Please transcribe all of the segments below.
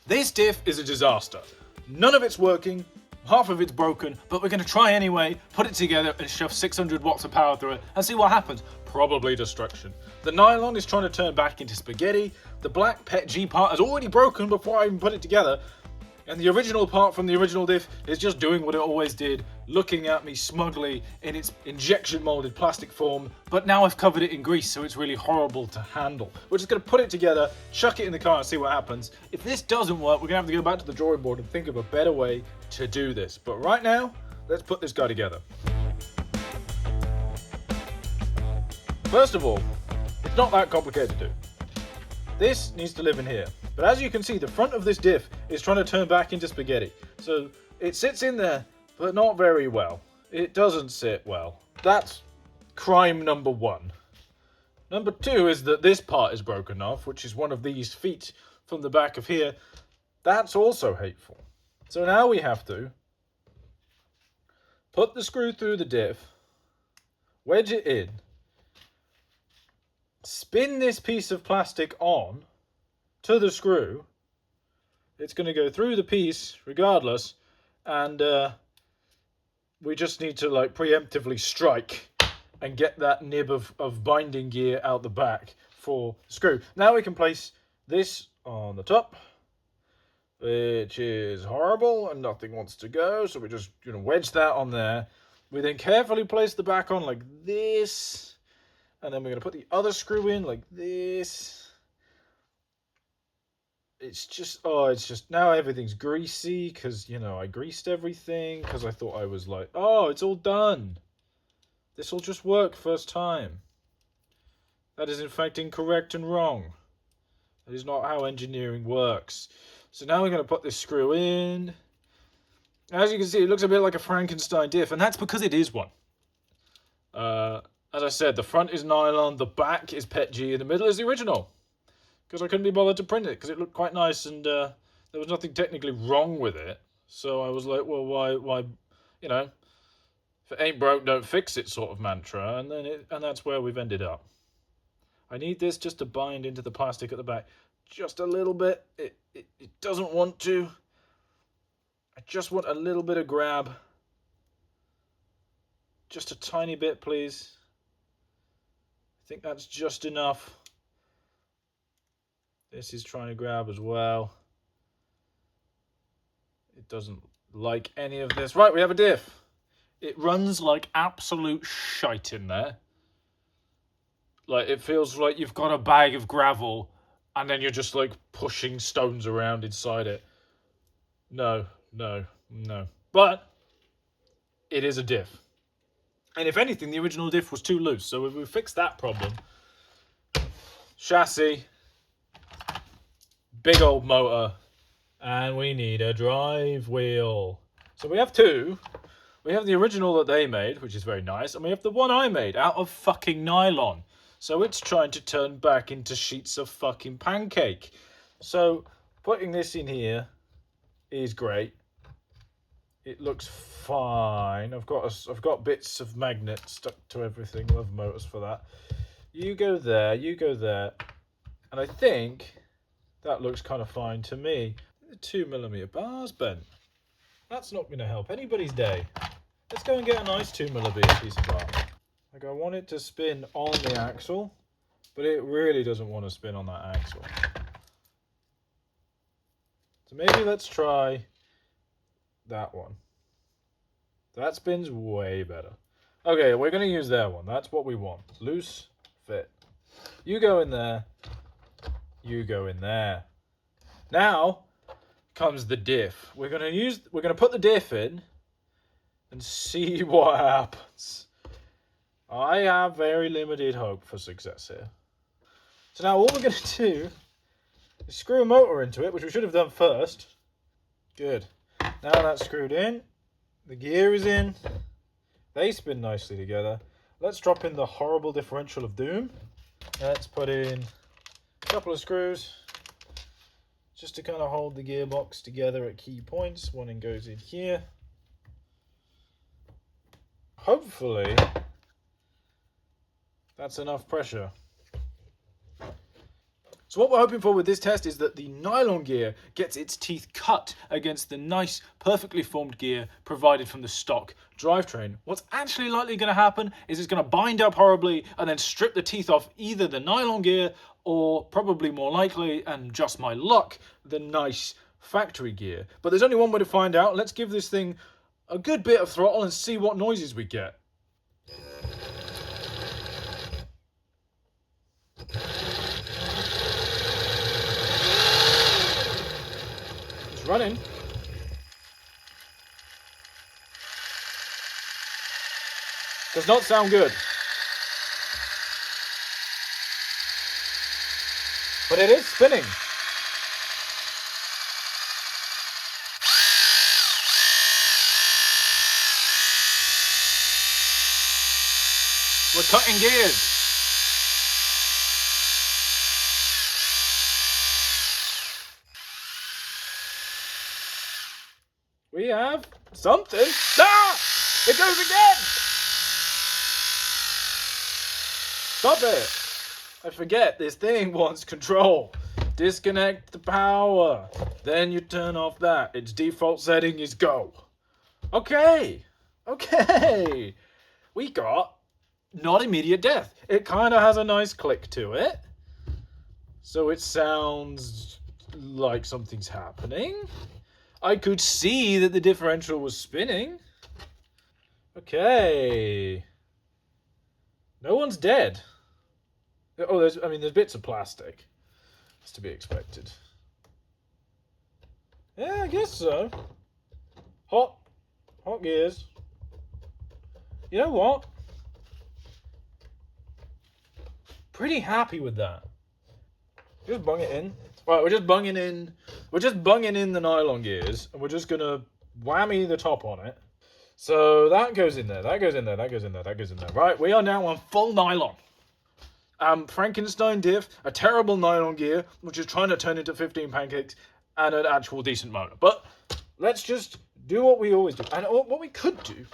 This diff is a disaster. None of it's working, half of it's broken, but we're going to try anyway, put it together and shove 600 watts of power through it and see what happens. Probably destruction. The nylon is trying to turn back into spaghetti. The black PET G part has already broken before I even put it together. And the original part from the original diff is just doing what it always did, looking at me smugly in its injection molded plastic form, but now I've covered it in grease, so it's really horrible to handle. We're just going to put it together, chuck it in the car and see what happens. If this doesn't work, we're going to have to go back to the drawing board and think of a better way to do this. But right now, let's put this guy together. First of all, it's not that complicated to do. This needs to live in here. But as you can see, the front of this diff is trying to turn back into spaghetti. So it sits in there, but not very well. It doesn't sit well. That's crime number one. Number two is that this part is broken off, which is one of these feet from the back of here. That's also hateful. So now we have to put the screw through the diff, wedge it in, spin this piece of plastic on to the screw. It's going to go through the piece regardless, and we just need to like preemptively strike and get that nib of binding gear out the back for the screw. Now we can place this on the top, which is horrible and nothing wants to go, so we just wedge that on there. We then carefully place the back on like this, and then we're going to put the other screw in like this. It's just now everything's greasy because, I greased everything because I thought I was like, oh, it's all done. This will just work first time. That is in fact incorrect and wrong. That is not how engineering works. So now we're going to put this screw in. As you can see, it looks a bit like a Frankenstein diff, and that's because it is one. As I said, the front is nylon, the back is PET G, and the middle is the original. Because I couldn't be bothered to print it, because it looked quite nice, and there was nothing technically wrong with it. So I was like, well, why, if it ain't broke, don't fix it sort of mantra, and that's where we've ended up. I need this just to bind into the plastic at the back, just a little bit. It doesn't want to. I just want a little bit of grab. Just a tiny bit, please. I think that's just enough. This is trying to grab as well. It doesn't like any of this. Right, we have a diff. It runs like absolute shite in there. Like, it feels like you've got a bag of gravel and then you're just like pushing stones around inside it. No. But it is a diff. And if anything, the original diff was too loose. So if we fix that problem, chassis, big old motor, and we need a drive wheel. So we have two. We have the original that they made, which is very nice, and we have the one I made out of fucking nylon. So it's trying to turn back into sheets of fucking pancake. So putting this in here is great. It looks fine. I've got bits of magnet stuck to everything. Love motors for that. You go there, and I think that looks kind of fine to me. The 2mm bars bent. That's not going to help anybody's day. Let's go and get a nice 2mm piece of bar. Like, I want it to spin on the axle, but it really doesn't want to spin on that axle. So maybe let's try that one. That spins way better. Okay, we're going to use that one. That's what we want. Loose fit. You go in there. You go in there. Now comes the diff. We're going to put the diff in and see what happens. I have very limited hope for success here. So now all we're going to do is screw a motor into it, which we should have done first. Good. Now that's screwed in. The gear is in. They spin nicely together. Let's drop in the horrible differential of doom. Let's put in a couple of screws just to kind of hold the gearbox together at key points. One in goes in here. Hopefully that's enough pressure. So what we're hoping for with this test is that the nylon gear gets its teeth cut against the nice, perfectly formed gear provided from the stock drivetrain. What's actually likely going to happen is it's going to bind up horribly and then strip the teeth off either the nylon gear or, probably more likely, and just my luck, the nice factory gear. But there's only one way to find out. Let's give this thing a good bit of throttle and see what noises we get. Running. Does not sound good. But it is spinning. We're cutting gears. We have something. Ah! It goes again! Stop it! I forget, this thing wants control. Disconnect the power. Then you turn off that. Its default setting is go. Okay. Okay. We got not immediate death. It kind of has a nice click to it. So it sounds like something's happening. I could see that the differential was spinning. Okay. No one's dead. Oh, there's bits of plastic. It's to be expected. Yeah, I guess so. Hot gears. You know what? Pretty happy with that. Just bung it in. Right, we're just bunging in the nylon gears, and we're just gonna whammy the top on it. So that goes in there, that goes in there, that goes in there, that goes in there. Right, we are now on full nylon. Frankenstein diff, a terrible nylon gear, which is trying to turn into 15 pancakes, and an actual decent motor. But let's just do what we always do. And what we could do,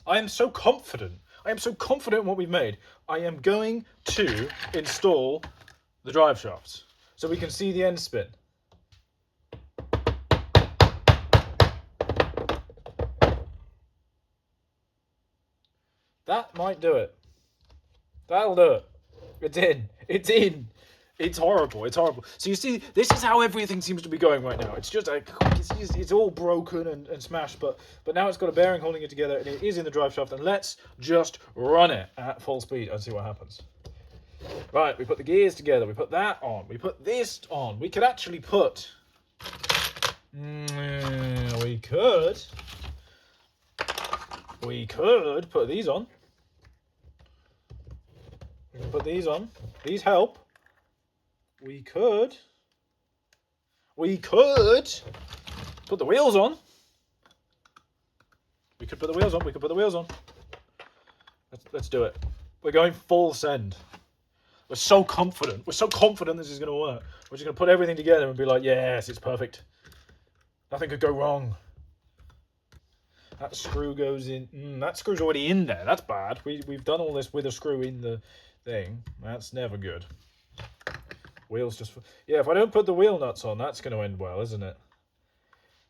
I am so confident in what we've made. I am going to install the drive shafts so we can see the end spin. That might do it. That'll do it. It's in. It's in. It's horrible. It's horrible. So you see, this is how everything seems to be going right now. It's just like it's all broken and smashed, but now it's got a bearing holding it together, and it is in the drive shaft. And let's just run it at full speed and see what happens. Right, we put the gears together. We put that on. We put this on. We could actually put. We could put these on. We can put these on. These help. We could put the wheels on. We could put the wheels on. We could put the wheels on. Let's do it. We're going full send. We're so confident. We're so confident this is going to work. We're just going to put everything together and be like, yes, it's perfect. Nothing could go wrong. That screw goes in. That screw's already in there. That's bad. We've done all this with a screw in the thing. That's never good. Wheels just... Yeah, if I don't put the wheel nuts on, that's going to end well, isn't it?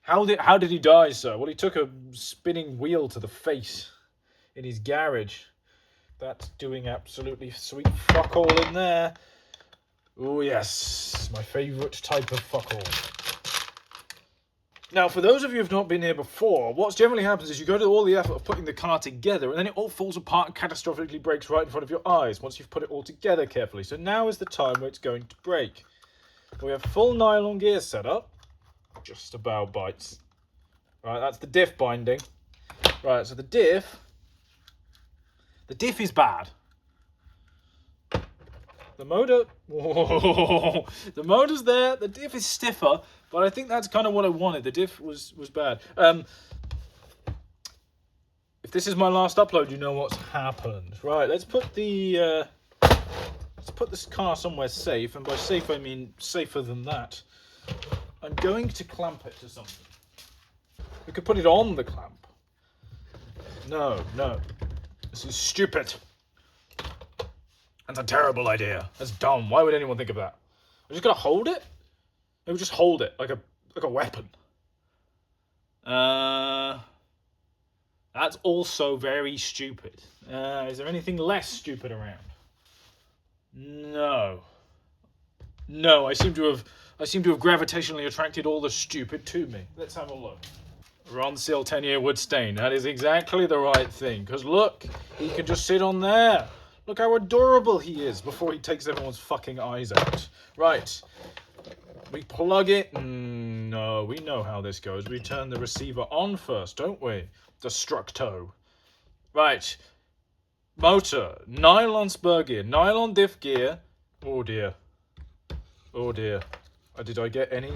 How did he die, sir? Well, he took a spinning wheel to the face in his garage. That's doing absolutely sweet fuck all in there. Oh, yes. My favourite type of fuck all. Now, for those of you who have not been here before, what generally happens is you go to all the effort of putting the car together, and then it all falls apart and catastrophically breaks right in front of your eyes once you've put it all together carefully. So now is the time where it's going to break. We have full nylon gear set up. Just about bites. Right, that's the diff binding. Right, so the diff is bad. The motor, whoa, the motor's there, the diff is stiffer, but I think that's kind of what I wanted. The diff was bad. If this is my last upload, you know what's happened. Right, let's put this car somewhere safe, and by safe I mean safer than that. I'm going to clamp it to something. We could put it on the clamp. No. This is stupid. That's a terrible idea. That's dumb. Why would anyone think of that? I'm just gonna hold it. Maybe just hold it like a weapon. That's also very stupid. Is there anything less stupid around? No. No, I seem to have gravitationally attracted all the stupid to me. Let's have a look. Ronsil 10-year wood stain. That is exactly the right thing. Because look, he can just sit on there. Look how adorable he is before he takes everyone's fucking eyes out. Right. We plug it. No, we know how this goes. We turn the receiver on first, don't we? Destructo. Right. Motor. Nylon spur gear. Nylon diff gear. Oh dear. Oh dear. Did I get any?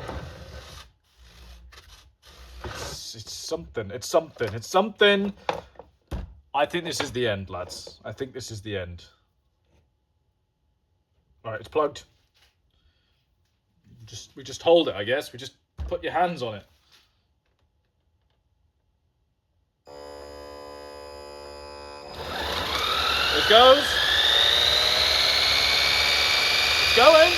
It's something. It's something. It's something. I think this is the end, lads. I think this is the end. Right, it's plugged. We just hold it, I guess. We just put your hands on it. It goes. It's going.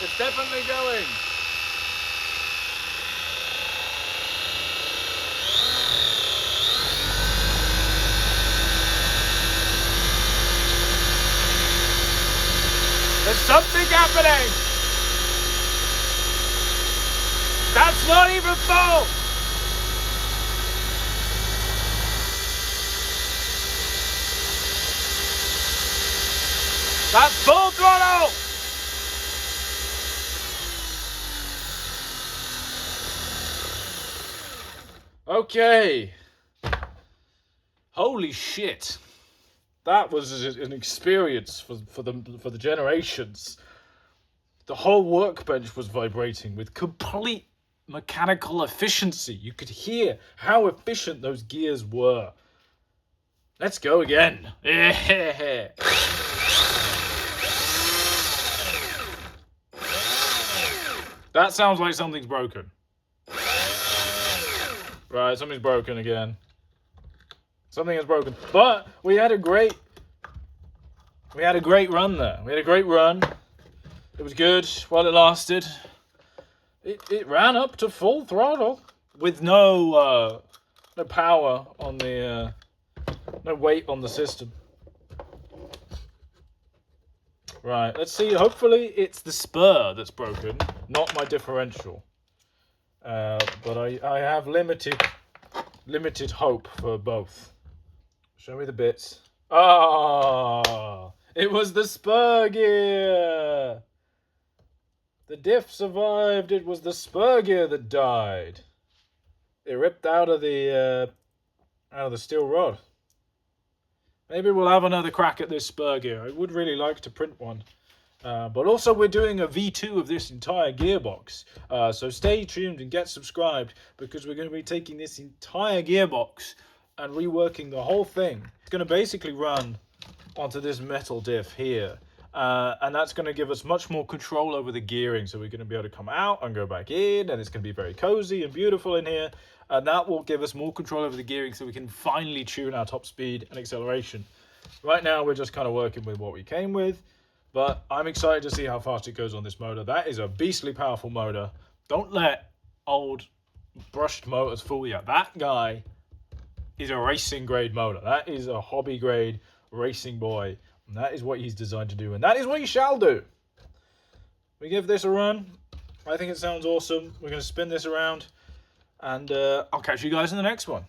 It's definitely going. There's something happening. That's not even full. That's full throttle. Okay. Holy shit. That was an experience for the generations. The whole workbench was vibrating with complete mechanical efficiency. You could hear how efficient those gears were. Let's go again. That sounds like something's broken. Right, something's broken again. Something is broken. But we had a great run there. We had a great run. It was good while it lasted. It ran up to full throttle with no power on the no weight on the system. Right, let's see. Hopefully it's the spur that's broken, not my differential. But I have limited hope for both. Show me the bits. Ah, it was the spur gear. The diff survived. It was the spur gear that died. It ripped out of the steel rod. Maybe we'll have another crack at this spur gear. I would really like to print one. But also we're doing a V2 of this entire gearbox. So stay tuned and get subscribed because we're going to be taking this entire gearbox and reworking the whole thing. It's going to basically run onto this metal diff here. And that's going to give us much more control over the gearing. So we're going to be able to come out and go back in, and it's going to be very cozy and beautiful in here. And that will give us more control over the gearing so we can finally tune our top speed and acceleration. Right now we're just kind of working with what we came with. But I'm excited to see how fast it goes on this motor. That is a beastly powerful motor. Don't let old brushed motors fool you. That guy is a racing grade motor. That is a hobby grade racing boy. And that is what he's designed to do. And that is what he shall do. We give this a run. I think it sounds awesome. We're going to spin this around. And I'll catch you guys in the next one.